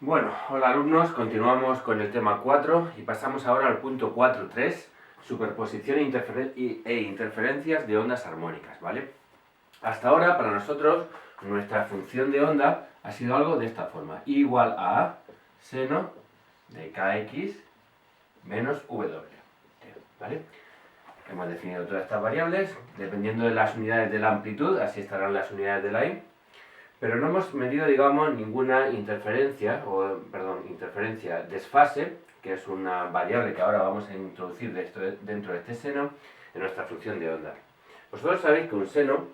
Bueno, hola alumnos, continuamos con el tema 4 y pasamos ahora al punto 4.3, superposición e interferencias de ondas armónicas, ¿vale? Hasta ahora, para nosotros, nuestra función de onda ha sido algo de esta forma, I igual a seno de kx menos w, ¿vale? Hemos definido todas estas variables, dependiendo de las unidades de la amplitud, así estarán las unidades de la I. Pero no hemos medido, digamos, ninguna interferencia, desfase, que es una variable que ahora vamos a introducir dentro de este seno, en nuestra función de onda. Vosotros sabéis que un seno,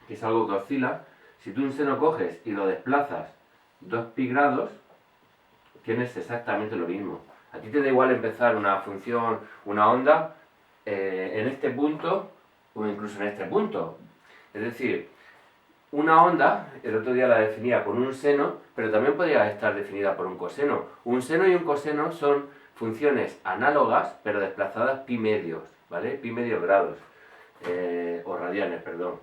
que es algo que oscila, si tú un seno coges y lo desplazas 2pi grados, tienes exactamente lo mismo. A ti te da igual empezar una función, una onda, en este punto o incluso en este punto. Es decir, una onda, el otro día la definía con un seno, pero también podría estar definida por un coseno. Un seno y un coseno son funciones análogas, pero desplazadas pi medios, ¿vale? Pi medios grados, o radianes, perdón,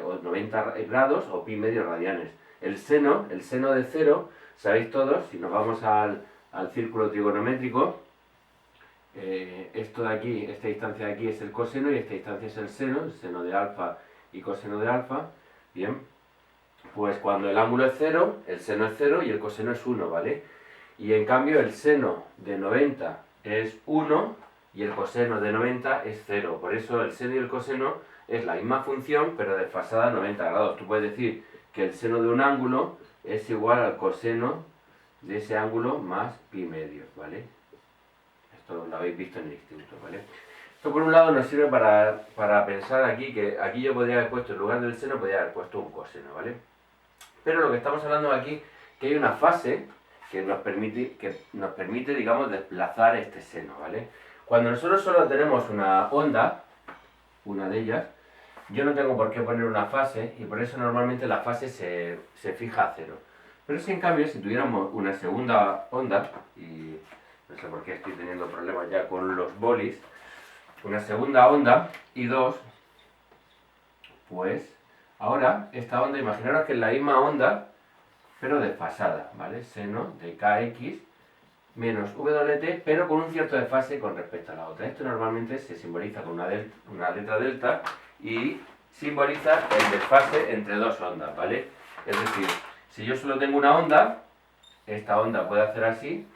o 90 grados o pi medios radianes. El seno de cero, sabéis todos, si nos vamos al círculo trigonométrico, esto de aquí, esta distancia de aquí es el coseno y esta distancia es el seno de alfa y coseno de alfa. Bien, pues cuando el ángulo es 0, el seno es 0 y el coseno es 1, ¿vale? Y en cambio el seno de 90 es 1 y el coseno de 90 es 0. Por eso el seno y el coseno es la misma función, pero desfasada a 90 grados. Tú puedes decir que el seno de un ángulo es igual al coseno de ese ángulo más pi medios, ¿vale? Esto lo habéis visto en el instituto, ¿vale? Esto por un lado nos sirve para pensar aquí, que aquí yo podría haber puesto, en lugar del seno, podría haber puesto un coseno, ¿vale? Pero lo que estamos hablando aquí, que hay una fase que nos permite, digamos, desplazar este seno, ¿vale? Cuando nosotros solo tenemos una onda, una de ellas, yo no tengo por qué poner una fase y por eso normalmente la fase se fija a 0. Pero si en cambio, si tuviéramos una segunda onda, y no sé por qué estoy teniendo problemas ya con los bolis, una segunda onda y 2, pues ahora esta onda, imaginaros que es la misma onda, pero desfasada, ¿vale? Seno de kx menos wt, pero con un cierto desfase con respecto a la otra. Esto normalmente se simboliza con una letra delta y simboliza el desfase entre dos ondas, ¿vale? Es decir, si yo solo tengo una onda, esta onda puede hacer así,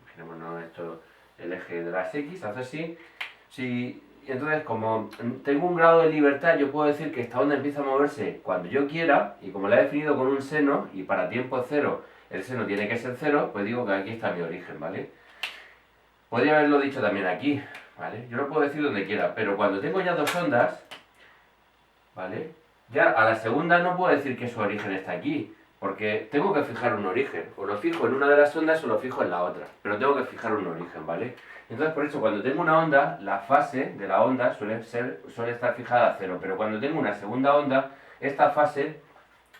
imaginémonos esto, el eje de las x, hace así. Entonces, como tengo un grado de libertad, yo puedo decir que esta onda empieza a moverse cuando yo quiera, y como la he definido con un seno, y para tiempo cero el seno tiene que ser 0, pues digo que aquí está mi origen, ¿vale? Podría haberlo dicho también aquí, ¿vale? Yo lo puedo decir donde quiera, pero cuando tengo ya dos ondas, ¿vale? Ya a la segunda no puedo decir que su origen está aquí, porque tengo que fijar un origen. O lo fijo en una de las ondas o lo fijo en la otra, pero tengo que fijar un origen, ¿vale? Entonces, por eso, cuando tengo una onda, la fase de la onda suele estar fijada a 0, pero cuando tengo una segunda onda, esta fase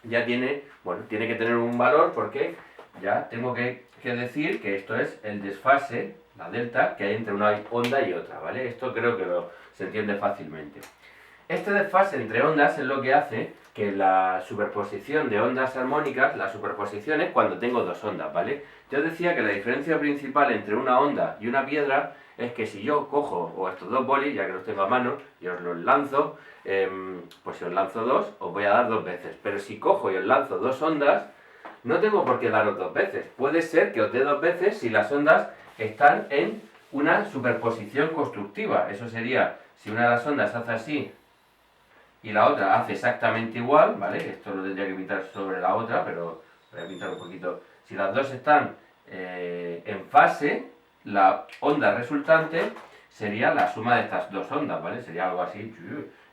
ya tiene que tener un valor porque ya tengo que decir que esto es el desfase, la delta, que hay entre una onda y otra, ¿vale? Esto creo que se entiende fácilmente. Este desfase entre ondas es lo que hace que la superposición de ondas armónicas, la superposición es cuando tengo dos ondas, ¿vale? Yo decía que la diferencia principal entre una onda y una piedra es que si yo cojo o estos dos bolis, ya que los tengo a mano, y os los lanzo, pues si os lanzo dos, os voy a dar dos veces. Pero si cojo y os lanzo dos ondas, no tengo por qué daros dos veces. Puede ser que os dé dos veces si las ondas están en una superposición constructiva. Eso sería, si una de las ondas hace así y la otra hace exactamente igual, ¿vale? Esto lo tendría que pintar sobre la otra, pero voy a pintar un poquito. Si las dos están en fase, la onda resultante sería la suma de estas dos ondas, ¿vale? Sería algo así,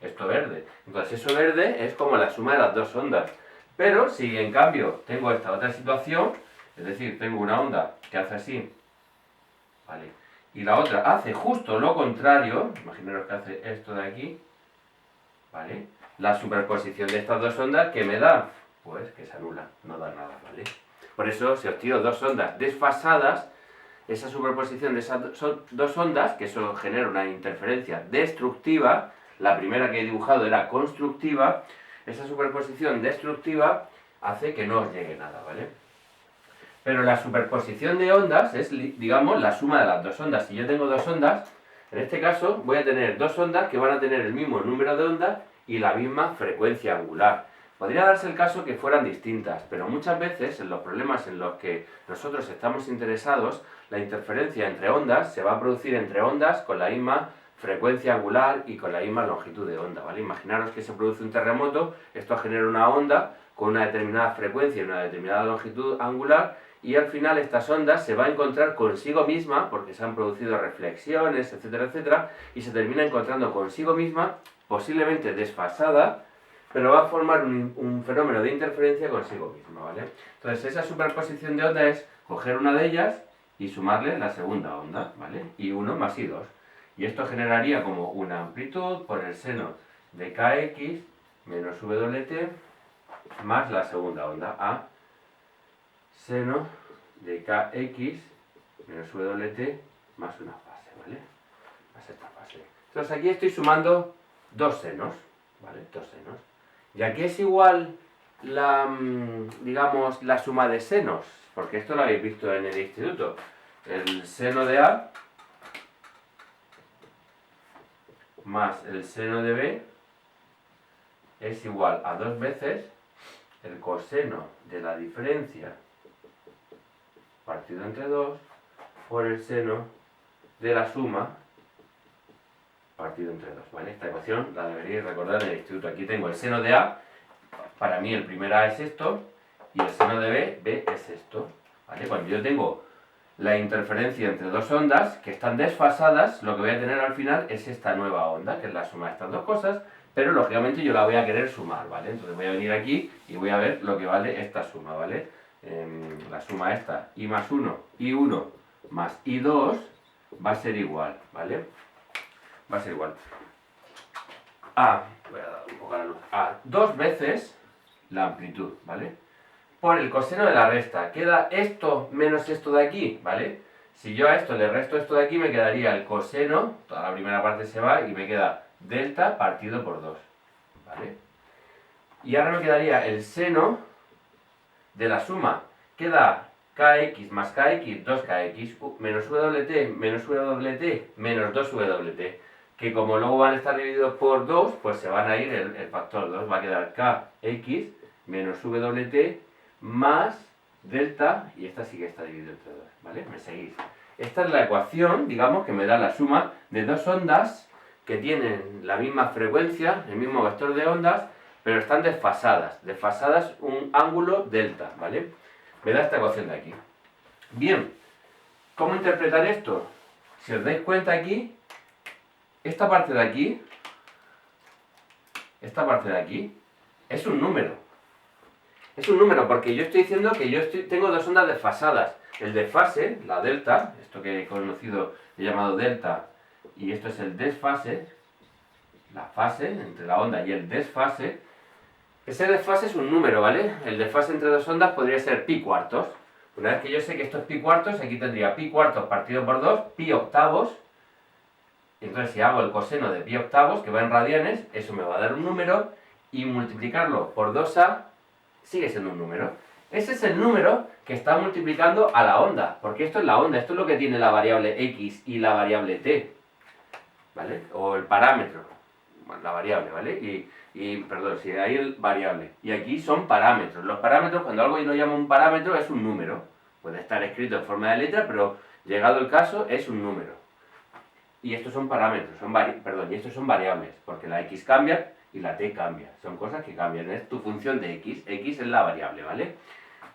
esto verde. Entonces eso verde es como la suma de las dos ondas. Pero si en cambio tengo esta otra situación, es decir, tengo una onda que hace así, ¿vale? Y la otra hace justo lo contrario, imaginaros que hace esto de aquí, ¿vale? La superposición de estas dos ondas, ¿qué me da? Pues que se anula, no da nada, ¿vale? Por eso, si os tiro dos ondas desfasadas, esa superposición de esas dos ondas, que eso genera una interferencia destructiva, la primera que he dibujado era constructiva, esa superposición destructiva hace que no os llegue nada, ¿vale? Pero la superposición de ondas es, digamos, la suma de las dos ondas. Si yo tengo dos ondas, en este caso voy a tener dos ondas que van a tener el mismo número de ondas y la misma frecuencia angular. Podría darse el caso que fueran distintas, pero muchas veces en los problemas en los que nosotros estamos interesados, la interferencia entre ondas se va a producir entre ondas con la misma frecuencia angular y con la misma longitud de onda, ¿vale? Imaginaros que se produce un terremoto, esto genera una onda con una determinada frecuencia y una determinada longitud angular, y al final estas ondas se va a encontrar consigo misma, porque se han producido reflexiones, etcétera, etcétera, y se termina encontrando consigo misma, posiblemente desfasada, pero va a formar un fenómeno de interferencia consigo misma, ¿vale? Entonces esa superposición de ondas es coger una de ellas y sumarle la segunda onda, ¿vale? Y 1 más I2. Y esto generaría como una amplitud por el seno de kx menos wt más la segunda onda, a seno de kx menos wt más una fase, ¿vale? Más esta fase. Entonces aquí estoy sumando dos senos, ¿vale? Dos senos. ¿Y a qué es igual la, digamos, la suma de senos? Porque esto lo habéis visto en el instituto. El seno de A más el seno de B es igual a 2 veces el coseno de la diferencia partido entre 2 por el seno de la suma partido entre 2, ¿vale? Esta ecuación la deberíais recordar en el instituto. Aquí tengo el seno de A, para mí el primer A es esto, y el seno de B, B es esto, ¿vale? Cuando yo tengo la interferencia entre dos ondas que están desfasadas, lo que voy a tener al final es esta nueva onda, que es la suma de estas dos cosas, pero lógicamente yo la voy a querer sumar, ¿vale? Entonces voy a venir aquí y voy a ver lo que vale esta suma, ¿vale? La suma esta, I más 1, I1 más I2 va a ser igual, ¿vale? Va a ser igual a, voy a dar un poco la luz, a 2 veces la amplitud, ¿vale? Por el coseno de la resta. Queda esto menos esto de aquí, ¿vale? Si yo a esto le resto esto de aquí, me quedaría el coseno, toda la primera parte se va y me queda delta partido por 2, ¿vale? Y ahora me quedaría el seno de la suma. Queda kx más kx, 2kx, menos wt, menos 2wt, que como luego van a estar divididos por 2, pues se van a ir el factor 2, va a quedar kx menos wt más delta, y esta sí que está dividida entre 2, ¿vale? ¿Me seguís? Esta es la ecuación, digamos, que me da la suma de dos ondas que tienen la misma frecuencia, el mismo vector de ondas, pero están desfasadas un ángulo delta, ¿vale? Me da esta ecuación de aquí. Bien, ¿cómo interpretar esto? Si os dais cuenta aquí, esta parte de aquí es un número. Es un número porque yo estoy diciendo que yo tengo dos ondas desfasadas. El desfase, la delta, esto que he conocido, he llamado delta, y esto es el desfase, la fase entre la onda y el desfase. Ese desfase es un número, ¿vale? El desfase entre dos ondas podría ser pi cuartos. Una vez que yo sé que esto es pi cuartos, aquí tendría pi cuartos partido por 2, pi octavos. Entonces si hago el coseno de pi octavos, que va en radianes, eso me va a dar un número, y multiplicarlo por 2a sigue siendo un número. Ese es el número que está multiplicando a la onda, porque esto es la onda, esto es lo que tiene la variable x y la variable t, ¿vale? O el parámetro, bueno, la variable, ¿vale? Perdón, si hay el variable. Y aquí son parámetros. Los parámetros, cuando algo yo lo llamo un parámetro, es un número. Puede estar escrito en forma de letra, pero llegado el caso, es un número. Y estos son parámetros, y estos son variables, porque la x cambia y la t cambia. Son cosas que cambian. Es tu función de x. X es la variable, ¿vale?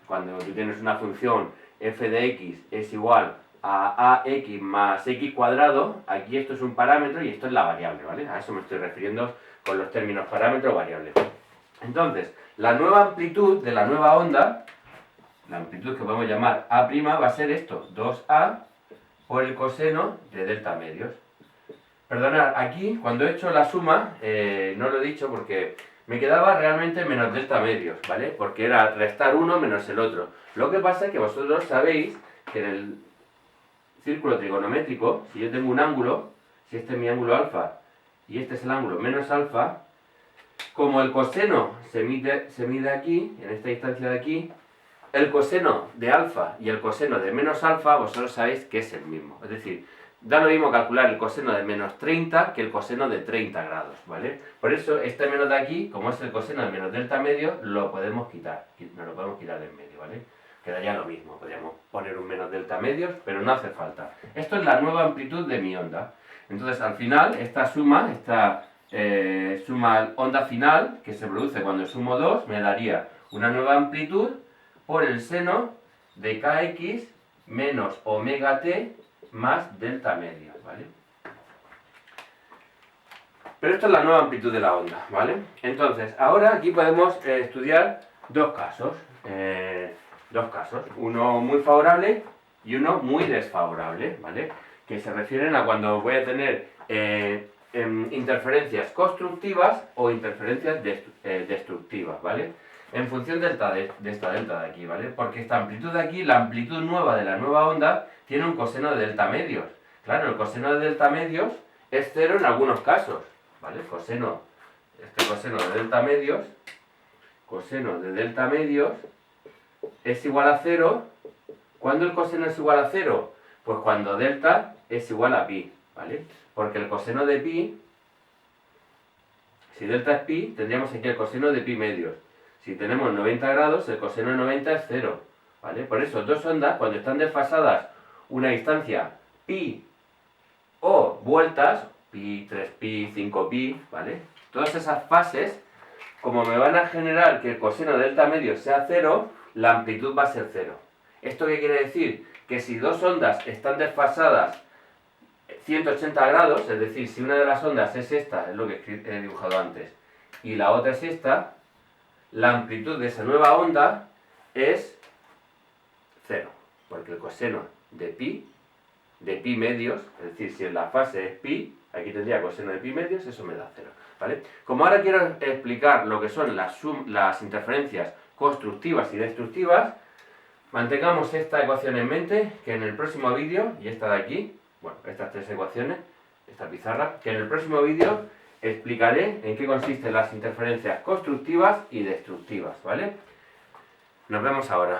Cuando tú tienes una función f de x es igual a ax más x cuadrado, aquí esto es un parámetro y esto es la variable, ¿vale? A eso me estoy refiriendo con los términos parámetro o variable. Entonces, la nueva amplitud de la nueva onda, la amplitud que podemos llamar a', va a ser esto, 2a por el coseno de delta medios. Perdonad, aquí cuando he hecho la suma, no lo he dicho porque me quedaba realmente menos delta medios, ¿vale? Porque era restar uno menos el otro. Lo que pasa es que vosotros sabéis que en el círculo trigonométrico, si yo tengo un ángulo, si este es mi ángulo alfa y este es el ángulo menos alfa, como el coseno se mide aquí, en esta distancia de aquí, el coseno de alfa y el coseno de menos alfa, vosotros sabéis que es el mismo. Es decir, da lo mismo calcular el coseno de menos 30 que el coseno de 30 grados, ¿vale? Por eso, este menos de aquí, como es el coseno de menos delta medio, lo podemos quitar. Nos lo podemos quitar de en medio, ¿vale? Quedaría lo mismo. Podríamos poner un menos delta medios, pero no hace falta. Esto es la nueva amplitud de mi onda. Entonces, al final, esta suma onda final, que se produce cuando sumo 2, me daría una nueva amplitud por el seno de kx menos omega t más delta medio, ¿vale? Pero esto es la nueva amplitud de la onda, ¿vale? Entonces, ahora aquí podemos estudiar dos casos, uno muy favorable y uno muy desfavorable, ¿vale? Que se refieren a cuando voy a tener interferencias constructivas o interferencias destructivas, ¿vale? En función de esta delta de aquí, ¿vale? Porque esta amplitud de aquí, la amplitud nueva de la nueva onda, tiene un coseno de delta medios. Claro, el coseno de delta medios es 0 en algunos casos, ¿vale? Coseno de delta medios es igual a 0. ¿Cuándo el coseno es igual a 0? Pues cuando delta es igual a pi, ¿vale? Porque el coseno de pi, si delta es pi, tendríamos aquí el coseno de pi medios. Si tenemos 90 grados, el coseno de 90 es 0, ¿vale? Por eso, dos ondas, cuando están desfasadas una distancia pi o vueltas, pi, 3pi, 5pi, ¿vale? Todas esas fases, como me van a generar que el coseno de delta medio sea 0, la amplitud va a ser 0. ¿Esto qué quiere decir? Que si dos ondas están desfasadas 180 grados, es decir, si una de las ondas es esta, es lo que he dibujado antes, y la otra es esta, la amplitud de esa nueva onda es 0, porque el coseno de pi medios, es decir, si en la fase es pi, aquí tendría coseno de pi medios, eso me da 0, ¿vale? Como ahora quiero explicar lo que son las interferencias constructivas y destructivas, mantengamos esta ecuación en mente, que en el próximo vídeo, y esta de aquí, bueno, estas tres ecuaciones, esta pizarra, que en el próximo vídeo explicaré en qué consisten las interferencias constructivas y destructivas, ¿vale? Nos vemos ahora.